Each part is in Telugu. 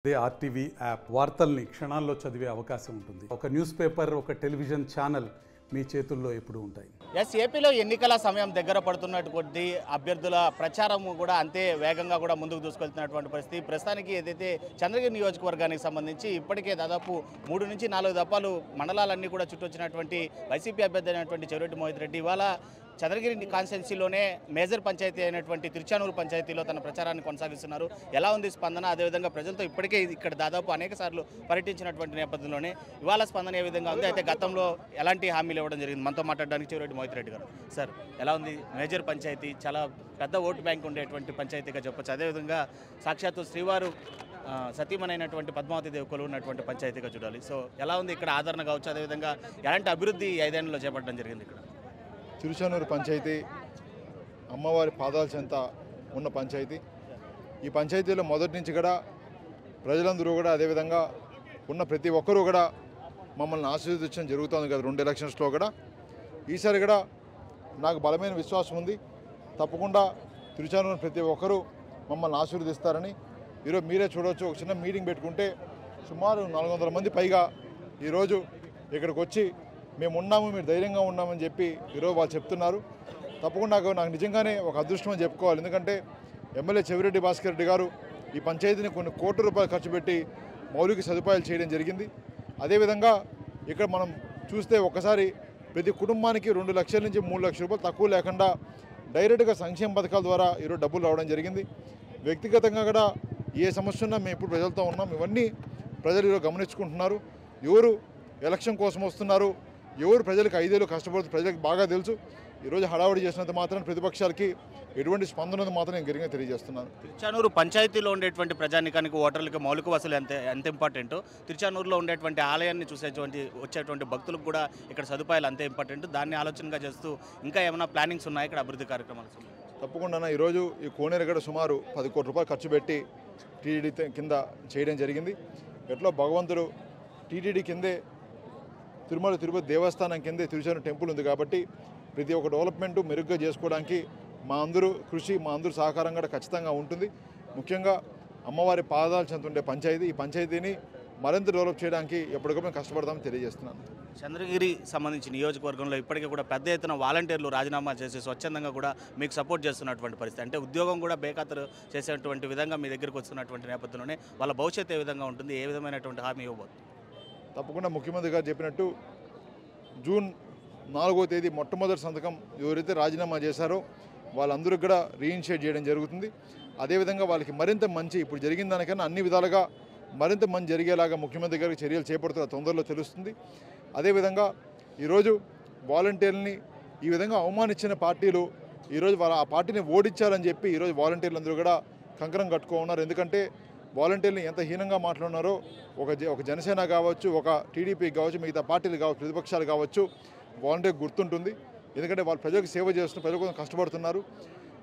అదే ఆర్టీవీ యాప్ వార్తల్ని క్షణాల్లో చదివే అవకాశం ఉంటుంది. ఒక న్యూస్ పేపర్, ఒక టెలివిజన్ ఛానల్ మీ చేతుల్లో ఎప్పుడూ ఉంటాయి. ఏపీలో ఎన్నికల సమయం దగ్గర పడుతున్నటువంటి అభ్యర్థుల ప్రచారం కూడా అంతే వేగంగా కూడా ముందుకు దూసుకెళ్తున్నటువంటి పరిస్థితి. ప్రస్తుతానికి ఏదైతే చంద్రగిరి నియోజకవర్గానికి సంబంధించి ఇప్పటికే దాదాపు 3 నుంచి 4 దఫాలు మండలాలన్నీ కూడా చుట్టొచ్చినటువంటి వైసీపీ అభ్యర్థి అయినటువంటి చెవిరెడ్డి మోహిత్ రెడ్డి ఇవాళ చంద్రగిరి కాన్స్టిట్యున్సీలోనే మేజర్ పంచాయతీ అయినటువంటి తిరుచానూరు పంచాయతీలో తన ప్రచారాన్ని కొనసాగిస్తున్నారు. ఎలా ఉంది స్పందన? అదేవిధంగా ప్రజలతో ఇప్పటికే ఇక్కడ దాదాపు అనేక సార్లు పర్యటించినటువంటి నేపథ్యంలోనే ఇవాళ స్పందన ఏ విధంగా ఉంది? అయితే గతంలో ఎలాంటి హామీలు ఇవ్వడం జరిగింది? మనతో మాట్లాడడానికి చెవిరెడ్డి మోహిత్ రెడ్డి గారు. సార్, ఎలా ఉంది? మేజర్ పంచాయతీ, చాలా పెద్ద ఓటు బ్యాంక్ ఉండేటువంటి పంచాయతీగా చెప్పొచ్చు. అదేవిధంగా సాక్షాత్తు శ్రీవారు సతీమణైనటువంటి పద్మావతి దేవి కొలువు ఉన్నటువంటి పంచాయతీగా చూడాలి. సో ఎలా ఉంది ఇక్కడ ఆదరణ కావచ్చు? అదేవిధంగా ఎలాంటి అభివృద్ధి 5 ఏళ్లలో చేపట్టడం జరిగింది ఇక్కడ? తిరుచానూరు పంచాయతీ అమ్మవారి పాదాల చెంత ఉన్న పంచాయతీ. ఈ పంచాయతీలో మొదటి నుంచి కూడా ప్రజలందరూ కూడా అదేవిధంగా ఉన్న ప్రతి ఒక్కరూ కూడా మమ్మల్ని ఆశీర్వదించడం జరుగుతుంది కదా 2 ఎలక్షన్స్లో కూడా. ఈసారి కూడా నాకు బలమైన విశ్వాసం ఉంది, తప్పకుండా తిరుచానూరు ప్రతి ఒక్కరూ మమ్మల్ని ఆశీర్వదిస్తారని. ఈరోజు మీరే చూడవచ్చు, ఒక చిన్న మీటింగ్ పెట్టుకుంటే సుమారు 400 మంది పైగా ఈరోజు ఇక్కడికి వచ్చి మేము ఉన్నాము, మీరు ధైర్యంగా ఉన్నామని చెప్పి ఈరోజు వాళ్ళు చెప్తున్నారు. తప్పకుండా నాకు నిజంగానే ఒక అదృష్టం అని చెప్పుకోవాలి. ఎందుకంటే ఎమ్మెల్యే చెవిరెడ్డి భాస్కర్ రెడ్డి గారు ఈ పంచాయతీని కొన్ని కోట్ల రూపాయలు ఖర్చు పెట్టి మౌలిక సదుపాయాలు చేయడం జరిగింది. అదేవిధంగా ఇక్కడ మనం చూస్తే ఒకసారి ప్రతి కుటుంబానికి 2 లక్షల నుంచి 3 లక్షల రూపాయలు తక్కువ లేకుండా డైరెక్ట్గా సంక్షేమ పథకాల ద్వారా ఈరోజు డబ్బులు రావడం జరిగింది. వ్యక్తిగతంగా కూడా ఏ సమస్య ఉన్నా మేము ఇప్పుడు ప్రజలతో ఉన్నాం. ఇవన్నీ ప్రజలు ఈరోజు గమనించుకుంటున్నారు. ఎవరు ఎలక్షన్ కోసం వస్తున్నారు, ఎవరు ప్రజలకు 5 ఏళ్ళు కష్టపడుతూ ప్రజలకు బాగా తెలుసు. ఈరోజు హడావుడి చేసినంత మాత్రం ప్రతిపక్షాలకి ఎటువంటి స్పందన మాత్రం నేను గరిగా తెలియజేస్తున్నాను. తిరుచానూరు పంచాయతీలో ఉండేటువంటి ప్రజానికానికి, ఓటర్లకి మౌలిక వసతులు ఎంత ఇంపార్టెంట్, తిరుచానూరులో ఉండేటువంటి ఆలయాన్ని వచ్చేటువంటి భక్తులకు కూడా ఇక్కడ సదుపాయాలు అంతే ఇంపార్టెంట్. దాన్ని ఆలోచనగా చేస్తూ ఇంకా ఏమైనా ప్లానింగ్స్ ఉన్నాయి ఇక్కడ అభివృద్ధి కార్యక్రమాలు? తప్పకుండా ఈరోజు ఈ కోనేరు కూడా సుమారు 10 కోట్ల రూపాయలు ఖర్చు పెట్టి టీటీడీ కింద చేయడం జరిగింది. ఎట్లా భగవంతుడు టీటీడీ కిందే తిరుమల తిరుపతి దేవస్థానం కిందే తిరుచానూరు టెంపుల్ ఉంది కాబట్టి ప్రతి ఒక్క డెవలప్మెంటు మెరుగ్గా చేసుకోవడానికి మా అందరూ కృషి, మా అందరూ సహకారం కూడా ఖచ్చితంగా ఉంటుంది. ముఖ్యంగా అమ్మవారి పాదాలు చెందుతుండే పంచాయతీ, ఈ పంచాయతీని మరింత డెవలప్ చేయడానికి ఎప్పటికప్పుడు కష్టపడతామని తెలియజేస్తున్నాను. చంద్రగిరి సంబంధించి నియోజకవర్గంలో ఇప్పటికీ కూడా పెద్ద ఎత్తున వాలంటీర్లు రాజీనామా చేసి స్వచ్ఛందంగా కూడా మీకు సపోర్ట్ చేస్తున్నటువంటి పరిస్థితి. అంటే ఉద్యోగం కూడా బేఖాతరు చేసేటువంటి విధంగా మీ దగ్గరికి వస్తున్నటువంటి నేపథ్యంలోనే వాళ్ళ భవిష్యత్తు ఏ విధంగా ఉంటుంది? ఏ విధమైనటువంటి హామీ ఇవ్వబోతుంది? తప్పకుండా ముఖ్యమంత్రి గారు చెప్పినట్టు జూన్ 4వ తేదీ మొట్టమొదటి సంతకం ఎవరైతే రాజీనామా చేశారో వాళ్ళందరూ కూడా రీఇనిషియేట్ చేయడం జరుగుతుంది. అదేవిధంగా వాళ్ళకి మరింత మంచి, ఇప్పుడు జరిగిన దానికన్నా అన్ని విధాలుగా మరింత మంచి జరిగేలాగా ముఖ్యమంత్రి గారికి చర్యలు చేపడుతున్న తొందరలో తెలుస్తుంది. అదేవిధంగా ఈరోజు వాలంటీర్లని ఈ విధంగా అవమానించిన పార్టీలు ఈరోజు ఆ పార్టీని ఓడించాలని చెప్పి ఈరోజు వాలంటీర్లు అందరూ కూడా కంకణం కట్టుకున్నారు. ఎందుకంటే వాలంటీర్లు ఎంత హీనంగా మాట్లాడున్నారో ఒక జనసేన కావచ్చు, ఒక టీడీపీ కావచ్చు, మిగతా పార్టీలు కావచ్చు, ప్రతిపక్షాలు కావచ్చు, వాలంటీర్ గుర్తుంటుంది. ఎందుకంటే వాళ్ళు ప్రజలకు సేవ చేస్తున్నారు, ప్రజల కోసం కష్టపడుతున్నారు.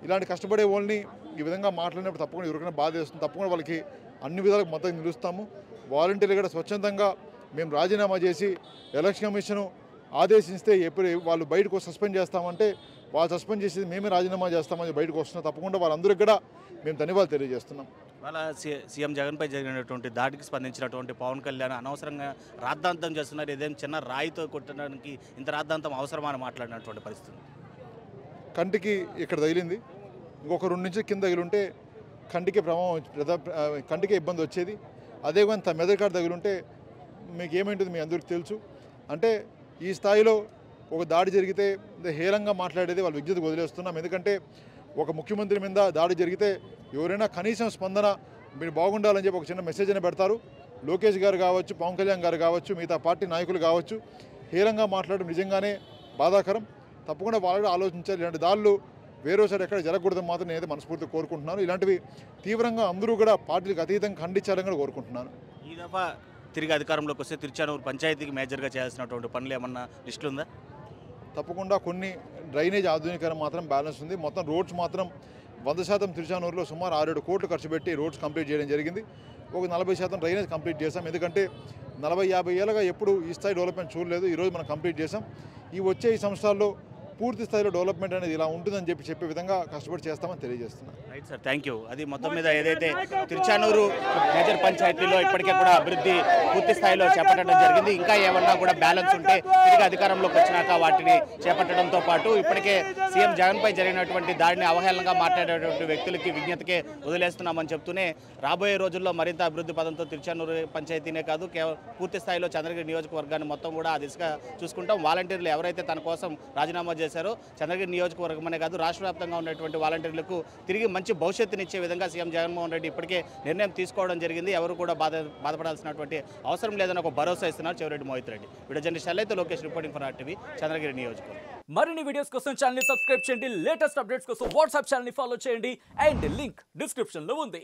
ఇలాంటి కష్టపడే వాళ్ళని ఈ విధంగా మాట్లాడినప్పుడు తప్పకుండా ఎవరికైనా బాధ వేస్తుంది. తప్పకుండా వాళ్ళకి అన్ని విధాలకు మద్దతు నిలుస్తాము. వాలంటీర్లు కూడా స్వచ్ఛందంగా మేము రాజీనామా చేసి ఎలక్షన్ కమిషన్ ఆదేశిస్తే ఎప్పుడు వాళ్ళు బయటకు సస్పెండ్ చేస్తామంటే వాళ్ళు సస్పెండ్ చేసేది మేమే రాజీనామా చేస్తామని బయటకు వస్తున్నాం. తప్పకుండా వాళ్ళందరికీ కూడా మేము ధన్యవాదాలు తెలియజేస్తున్నాం. వాళ్ళ సీఎం జగన్పై జరిగినటువంటి దాడికి స్పందించినటువంటి పవన్ కళ్యాణ్ అనవసరంగా రాద్ధాంతం చేస్తున్నారు. ఇదేం చిన్న రాయితో కొట్టడానికి ఇంత రాద్ధాంతం అవసరమా అని మాట్లాడినటువంటి పరిస్థితి. కంటికి ఇక్కడ తగిలింది, ఇంకొక 2 నుంచి కింద తగిలింటే కంటికి కంటికి ఇబ్బంది వచ్చేది. అదేవిధంగా మెదడుకాడ తగిలింటే మీకు ఏమైంటుంది మీ అందరికీ తెలుసు. అంటే ఈ స్థాయిలో ఒక దాడి జరిగితే హేళంగా మాట్లాడేది వాళ్ళ విజ్ఞతకు వదిలేస్తున్నాం. ఎందుకంటే ఒక ముఖ్యమంత్రి మీద దాడి జరిగితే ఎవరైనా కనీసం స్పందన, మీరు బాగుండాలని చెప్పి ఒక చిన్న మెసేజ్ అని పెడతారు. లోకేష్ గారు కావచ్చు, పవన్ కళ్యాణ్ గారు కావచ్చు, మిగతా పార్టీ నాయకులు కావచ్చు, హేళంగా మాట్లాడడం నిజంగానే బాధాకరం. తప్పకుండా వాళ్ళు ఆలోచించాలి. ఇలాంటి దాడులు వేరేసారి ఎక్కడ జరగకూడదని మాత్రం నేనైతే మనస్ఫూర్తిగా కోరుకుంటున్నాను. ఇలాంటివి తీవ్రంగా అందరూ కూడా పార్టీలకు అతీతంగా ఖండించాలని కూడా కోరుకుంటున్నాను. ఈ దఫా తిరిగి అధికారంలోకి వస్తే తిరుచానూరు పంచాయతీకి మేజర్గా చేయాల్సినటువంటి పనులు ఏమన్నా లిస్టులు ఉందా? తప్పకుండా కొన్ని డ్రైనేజ్ ఆధునీకరణ మాత్రం బ్యాలెన్స్ ఉంది. మొత్తం రోడ్స్ మాత్రం 100% తిరుచానూరులో సుమారు 6-7 కోట్లు ఖర్చు పెట్టి రోడ్స్ కంప్లీట్ చేయడం జరిగింది. ఒక 40% డ్రైనేజ్ కంప్లీట్ చేశాం. ఎందుకంటే 40-50 ఏళ్ళగా ఎప్పుడు ఈ స్థాయి డెవలప్మెంట్ చూడలేదు. ఈరోజు మనం కంప్లీట్ చేసాం. ఈ సంవత్సరాల్లో పూర్తి స్థాయిలో డెవలప్మెంట్ అనేది ఇలా ఉంటుందని చెప్పే విధంగా కష్టపడి చేస్తామని తెలియజేస్తున్నాను. Right sir, thank you. అది మొత్తం మీద ఏదైతే తిరుచానూరు మేజర్ పంచాయతీలో ఇప్పటికే కూడా అభివృద్ధి పూర్తి స్థాయిలో చేపట్టడం జరిగింది. ఇంకా ఏమన్నా కూడా బ్యాలెన్స్ ఉంటే తిరిగి అధికారంలోకి వచ్చినాక వాటిని చేపట్టడంతో పాటు ఇప్పటికే సీఎం జగన్పై జరిగినటువంటి దాడిని అవహేళనగా మాట్లాడేటువంటి వ్యక్తులకి విజ్ఞతకే వదిలేస్తున్నామని చెప్తూనే రాబోయే రోజుల్లో మరింత అభివృద్ధి పదంతో తిరుచానూరు పంచాయతీనే కాదు కేవలం పూర్తి స్థాయిలో చంద్రగిరి నియోజకవర్గాన్ని మొత్తం కూడా ఆ దిశగా చూసుకుంటాం. వాలంటీర్లు ఎవరైతే తన కోసం రాజీనామా చేశారో చంద్రగిరి నియోజకవర్గమనే కాదు రాష్ట్ర వ్యాప్తంగా ఉన్నటువంటి వాలంటీర్లకు తిరిగి మంచి భవిష్యత్తునిచ్చే విధంగా సీఎం జగన్మోహన్ రెడ్డి ఇప్పటికే నిర్ణయం తీసుకోవడం జరిగింది. ఎవరు కూడా బాధపడాల్సినటువంటి అవసరం లేదని ఒక భరోసా ఇస్తున్నారు చెవిరెడ్డి మోహిత్ రెడ్డి. వీడియో జర్నలిస్ట్ అయితే Lokesh reporting for RTV Chandragiri నియోజకవర్గం. మరిన్ని వీడియోస్ కోసం ఛానల్ ని సబ్స్క్రైబ్ చేయండి. లేటెస్ట్ అప్డేట్స్ కోసం వాట్సాప్ ఛానల్ ని ఫాలో చేయండి. అండ్ లింక్ డిస్క్రిప్షన్ లో ఉంది.